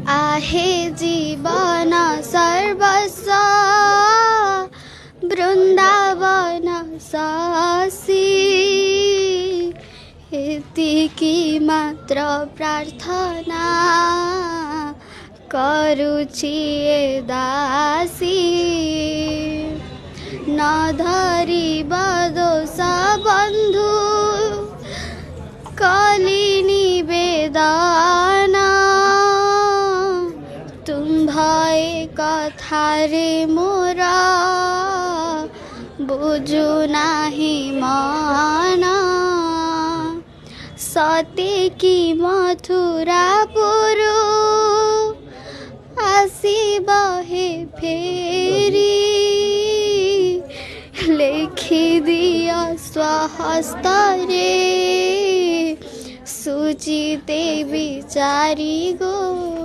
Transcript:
आहे जीवन सर्वस्व वृंदावन सासी एतिकी मात्र प्रार्थना करुछि ए दासी न धरिब दोष बंधु कली निवेदना तुम्भए कथारे मोरा बुझु नाही मन सते की मथुरापुरु आसिब हे फेरी लेखि दिया स्वहस्तरे सुचिते विचारी गो।